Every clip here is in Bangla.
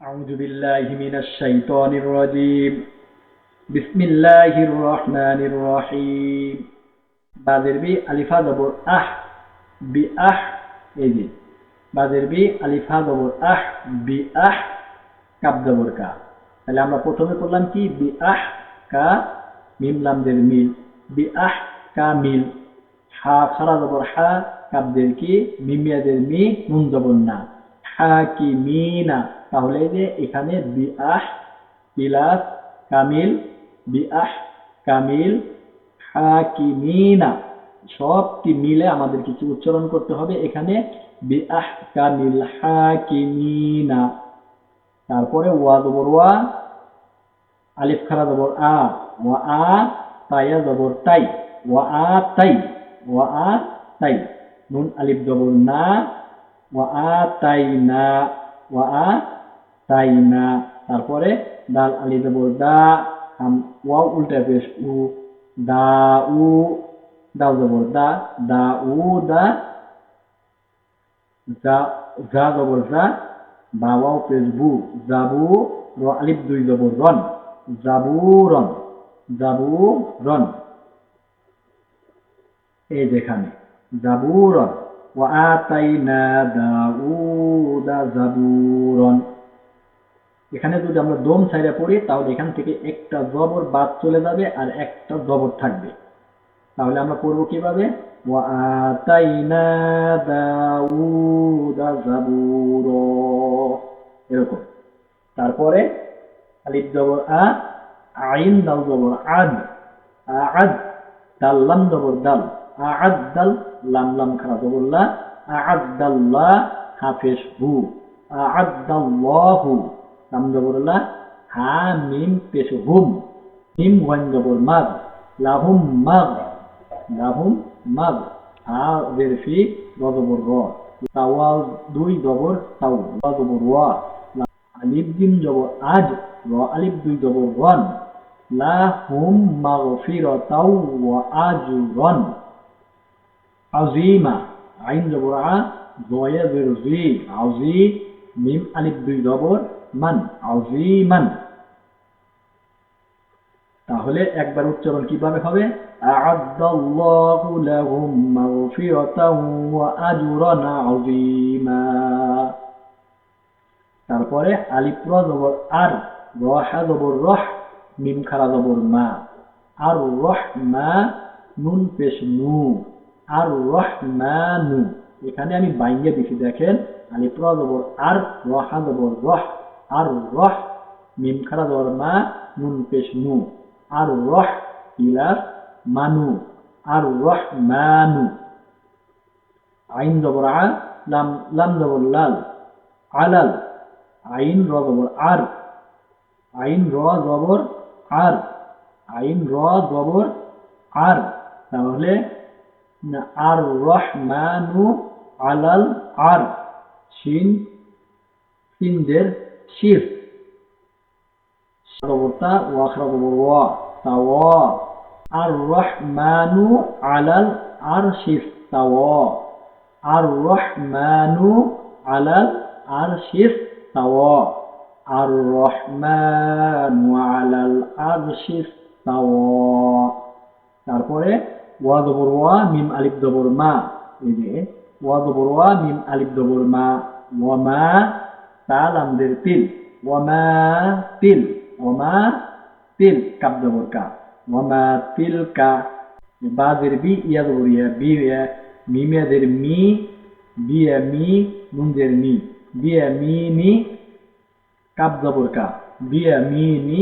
أعوذ بالله من الشيطان الرجيم بسم الله الرحمن الرحيم বাজের বি আলিফা জবর আহ বি আহ এই যে বাজের বি আলিফা জবর আহ বি আহ কাব জবর কা। তাহলে আমরা প্রথমে করলাম কি বি আহ কা মিম লাম দের মিল বি আহ কা মিল হা খারা জবর হা কাব দের কি মিম ইয়া দের মি নুন জবর না হাকিমিনা। তাহলে যে এখানে বিআহ প্লাস কামিল বিআহ কামিল হাকিমিনা সবটি মিলে আমাদের কিছু উচ্চারণ করতে হবে। এখানে বিআহ কামিল হাকিমিনা, তারপরে ওয়া জবর ওয়া আলিফ খারা জবর আ ওয়া আ তায়া জবর তাই ওয়া আ তাই ওয়া আ তাই নুন আলিফ জবর না ওয়া আ তাই না ওয়া আ তাই না। তারপরে দাল আলিফ জবর দা ওয়াও উল্টা পেশ উ দা উ দাল জবর দা দা উ দা জা জা জবর জা বা ওয়াও পেশ বু জাবু র আলিফ দুই জবর রন জাবুরন জাবুরন। এই যেখানে জাবুরন ওয়া আতাইনা দাউদা জাবুরন। এখানে যদি আমরা দম ছাইরা পড়ি তাহলে এখান থেকে একটা জবর বাদ চলে যাবে আর একটা জবর থাকবে। তাহলে আমরা পড়ব কিভাবে ওয়া আতাইনা দাউদা জাবুর এরকম। তারপরে আলিফ জবর আ আইন দাল জবর আদ আদ দাল লাম জবর দাল আদ দাল লাম লাম খারা জবর লা আ'আদাল্লাহ হাফেজ হু আ'আদাল্লাহু লাম জবর লা হা মিম পেশ হুম মিম ওয়ান জবর মাগ লাহুম মাগ হা জেরফি র জবর র তাওয়া দুই জবর তাও ওয়া জবর ওয়া আলিফ জিম জবর আজ র আলিফ দুই জবর রন লাহুম মাগফিরাতাও ওয়া আজরন। আজিমা আইন জবর আ জয়া জের জি আজি মিম আলিফ দুই জবর মান আজিমান। তাহলে একবার উচ্চারণ কিভাবে হবে আ'আদাল্লাহু লাহুম মাগফিরাতাও ওয়া আজরান আযীমা। তারপরে আলিফ র জবর আর র হা জবর রহ মিম খারা জবর মা আর রহমা নুন পেশ নু আর রহমানু। এখানে আমি বাইঙ্গে দিছি দেখেন আলিফ র জবর আর র হা জবর রহ আর রহ মিম খারা জবর মা নুন পেশ নু আর রহ প্লাস মানু আর রহমানু। আইন জবর আ লাম লাম জবর লাল আলাল আইন র জবর আর আইন র জবর আর আইন র জবর আর। তাহলে আর রহমানু আলাল আর শিন সিনদের শির জবরতা ওয়া খারা জবর ওয়া তাওয়া আর রহমানু আলাল আর শির তাওয়া আর রহমানু আলাল আর শির তাওয়া আর রহমানু আলাল আর শির তাওয়া। তারপরে ওয়া জবর ওয়া মিম আলিফ জবর মা এই যে ওয়া জবর ওয়া মিম আলিফ জবর মা ওয়া মা তা লাম দের তিল ওয়া মা তিল কাব জবর কা ওয়া মা তিল কা বা দের বি ইয়া জবর ইয়া বি মিম ইয়া দের মি বি ইয়া মি নুন দের মি বি ইয়া মি কাব জবর কা বি ইয়া মি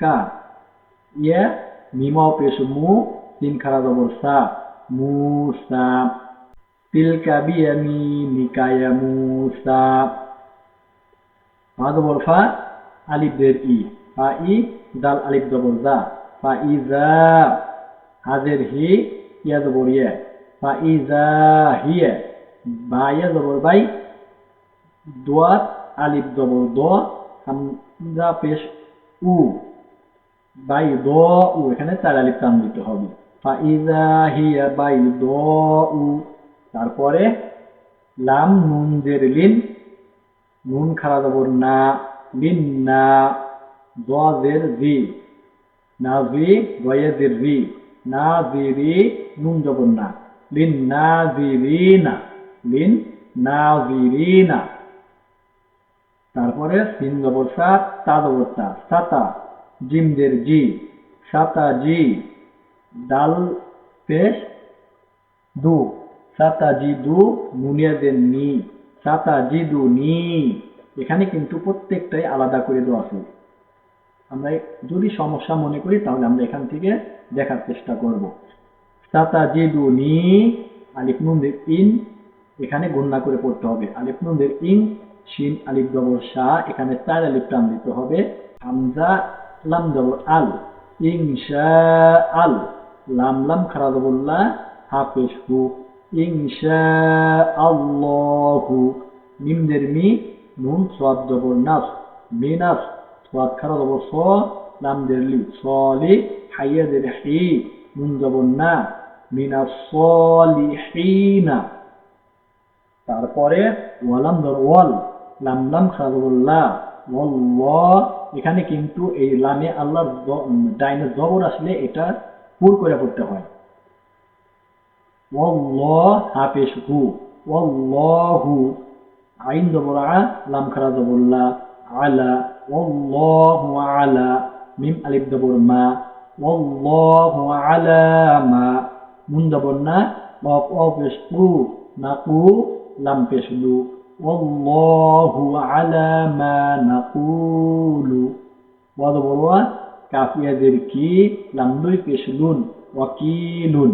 কা ইয়া মিমাও পেশ মু তিন খারা জবর সা মুসা তিলকা বিয়ামিনিকা ইয়া মুসা। ফা জবর ফা আলিফ দের ই ফা ই দাল আলিফ জবর জা ফা ইজা হাজের হি ইয়া জবর ইয়া ফা ইজা হিয়া বা ইয়া জবর বাই দোয়া আলিফ জবর দ হামজা পেশ উ বাই দ উ এখানে চার আলিফ টান দিতে হবে ফাইজা হিয়া বাই দ উ। তারপরে লাম নুন জের লিন নুন খাড়া জবর না, লিন্না, জের জি, নাজি গয়েদের রি, নাজিরি, নুন জবর না, লিন নাজিরিনা, লিন নাজিরিনা। তারপরে সিন জবর সা, তা জবর তা, সাতা, জিমদের জি, সাতা জি, ডাল পেশ দু, সাতা জি দু, নুনিয়াদের নি, সাতা জি দু নি। এখানে কিন্তু প্রত্যেকটাই আলাদা করে দেওয়া আছে। আমরা যদি সমস্যা মনে করি তাহলে আমরা এখান থেকে দেখার চেষ্টা করব। সাতা জি দু নি, আলিফ নুনদের ইন, এখানে গণনা করে পড়তে হবে। আলিফ নুনদের ইন, শিন আলিফ জবর শা, এখানে 4 আলিফ টান দিতে হবে। হামজা লাম জবর আল, ইনশা আল, লাম লাম খারা জবর লা, হাফেজ হু, ইনশা আল্লাহু। মিমদের মি, নুন সাদ জবর নাস, মিনাস, সাদ খারা জবর স, লামদের লি, সলি, হাইয়াদের হি, নুন জবর না, মিনাস সলিহিনা। তারপরে ওয়ালাম জবর ওয়াল, লাম লাম খারা জবর লা, ওয়াল্লাহ। এখানে কিন্তু এই লামে আল্লাহর ডাইনে জবর আসলে এটা পুর করে পড়তে হয়। ওয়াল্লাহ, হাফেজ হু, ওয়াল্লাহু। আইন জবর আ, লাম খারা জবর লা, আলা, ওয়াল্লাহু আলা। মিম আলিফ জবর মা, ওয়াল্লাহু আলা মা। নুন জবর না, ওয়াফ ওয়াফ পেশ উ, নাকু, লাম পেশ লু, ওয়াল্লাহু আলা মা নাকুলু। ওয়া জবর ওয়া, কাফ ইয়াদের কি, লাম দুই পেশ লুন, ওয়াকিলুন।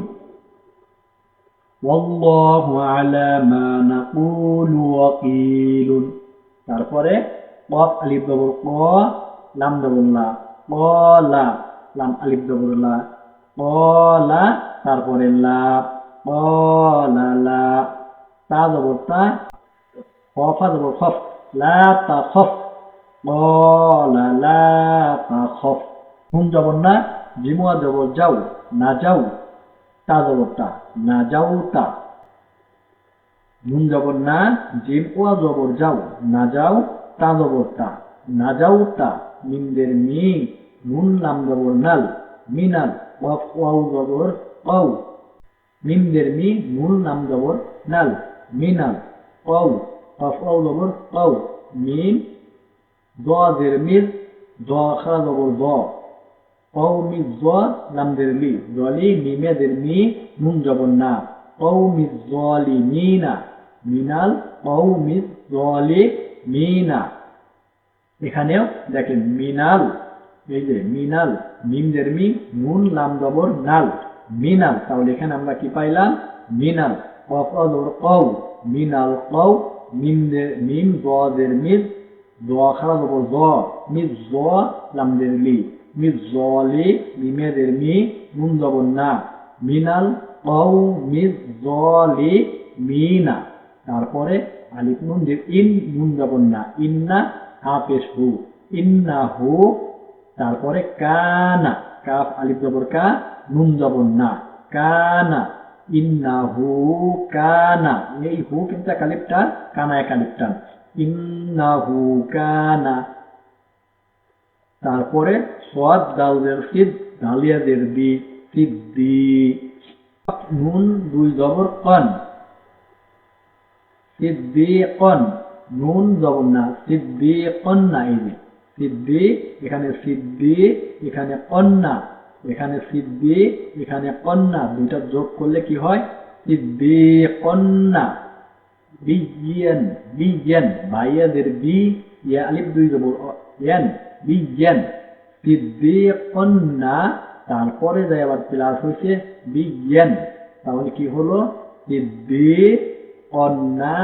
ওয়াল্লাহু আলা মা নাকুলু ওয়াকিলুন। তারপরে কফ আলিফ জবর ক, লাম জবর লা, কলা, লাম আলিফ জবর লা, কলা। তারপরে লা, কলা লা। তা জবর তা, খফা জবর খফ, লা তা খফ, কলা লা তা খফ। হুম জবর না, জিমুয়া জবর যাও, না যাও, তা জবর তা, না যাও তা। নুন জবর না, জিম ওয়া জবর যাও, না যাও, তা জবর তা, না যাও তা। মিমদের মি, নুন লাম জবর নাল, মিনাল, ওয়াফ ওয়াও জবর কও। মিমদের মি, নুন লাম জবর নাল, মিনাল, কও, ওয়াফ ওয়াও জবর কও। মিম জের মিজ, জ খারা জবর জ, কওমি জ, লামদের লি, জলি, মিমেদের মি, নুন জবর না, কওমি জলিমিনা, মিনাল কওমি জলিমিনা। এখানেও দেখেন মিনাল, এই যে মিনাল, মিমদের মি, নুন লাম জবর নাল, মিনাল। তাহলে এখানে আমরা কি পাইলাম? মিনাল। কফ জবর কও, মিনাল কও। মিমদের মিম, জের মিজ, জ খারা জবর জ, মিজ জ, লামদের লি, মিজ জলি, মিমেদের মি, নুন জবর না, মিনাল কও মিজ জলি মিনা। তারপরে আলিফ নুন যে ইন, নুন জবর না, ইন্না, হাফেজ হু, ইন্না হু। তারপরে কানা, কাফ আলিফ জবর কা, নুন জবর না, কানা, ইন্না হু কানা। এই হু কিন্তু এক আলিফ টান, কানা এক আলিফ টান, ইন্না হু কানা। তারপরে সোয়াদ দাউদের সিদ, দালিয়াদের দি, সিদ্দি। নুন দুই জবর কন, সিদ্দি কন, নুন জবর না, সিদ্দি কন্যা। এই যে সিদ্দি, এখানে সিদ্দি, এখানে কন্যা, এখানে সিদ্দি, এখানে কন্যা, দুইটা যোগ করলে কি হয়? সিদ্দি কন্যা। বিজ্ঞান, বিজ্ঞান, ভাইয়াদের বি, ইয়া আলিফ দুই জবর ইয়ান, বিজ্ঞান, সিদ্দি কন্যা। তারপরে যাই আবার প্লাস হয়েছে বিজ্ঞান, তাহলে কি হলো? সিদ্দি কন্যা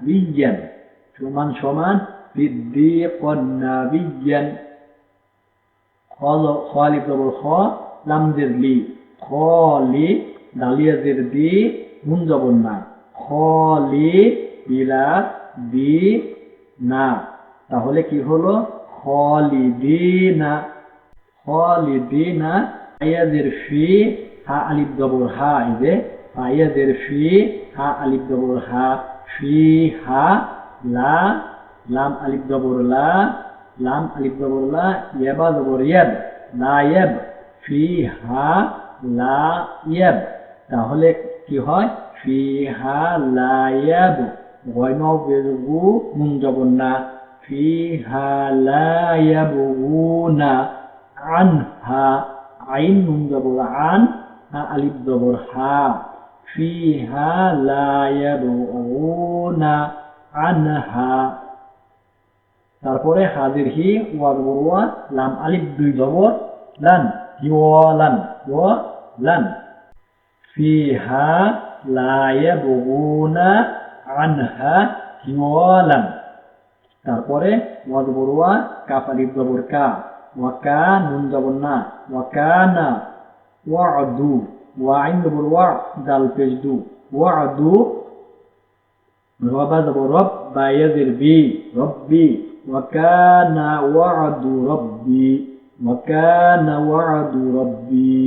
বিজ্ঞান সমান সমান সিদ্দি কন্যা বিজ্ঞান। খালিফ জবর খ, লামদের লি, খলি, দালিয়াদের দি, নুন জবর না, খলি, বিলাস দি না। তাহলে কি হলো? খলিদিনা, খলিদিনা। আয়াদের ফি, হা আলিফ জবর হা, এই যে আয়াদের ফি, হা আলিফ জবর হা, ফি হা, লা লাম আলিফ জবর লা, লাম আলিফ জবর লা, ইয়াবা জবর ইয়াব, লা ইয়াব, ফিহা লা ইয়াব। তাহলে কি হয়? ফিহা লা ইয়াব, গয়না বেজগু নুন জবর না, ফিহা লা ইয়াবগুনা, আনহা, আইন নুন জবর আন, হা আলিফ জবর হা, ফিহা লা ইয়াবগুনা আনহা। তারপরে হাজির হি, ওয়া জবর ওয়া, লাম আলিফ দুই জবর লান, ইওয়ালান, ওয়ালান, ফিহা লা ইয়াবগুনা আনহা হিওয়ালান। তারপরে ওয়া জবর ওয়া, কাফ আলিফ জবর কা, ওয়া কা নুন জবর না, ওয়া কানা, ওয়াদু, ওয়া আইন জবর ওয়া, দাল পেশ দু, ওয়াদু, রবা জবর রব, বা ইয়াজির বি, রব্বি, ওয়া কানা ওয়াদু রব্বি, ওয়া কানা ওয়াদু রব্বি।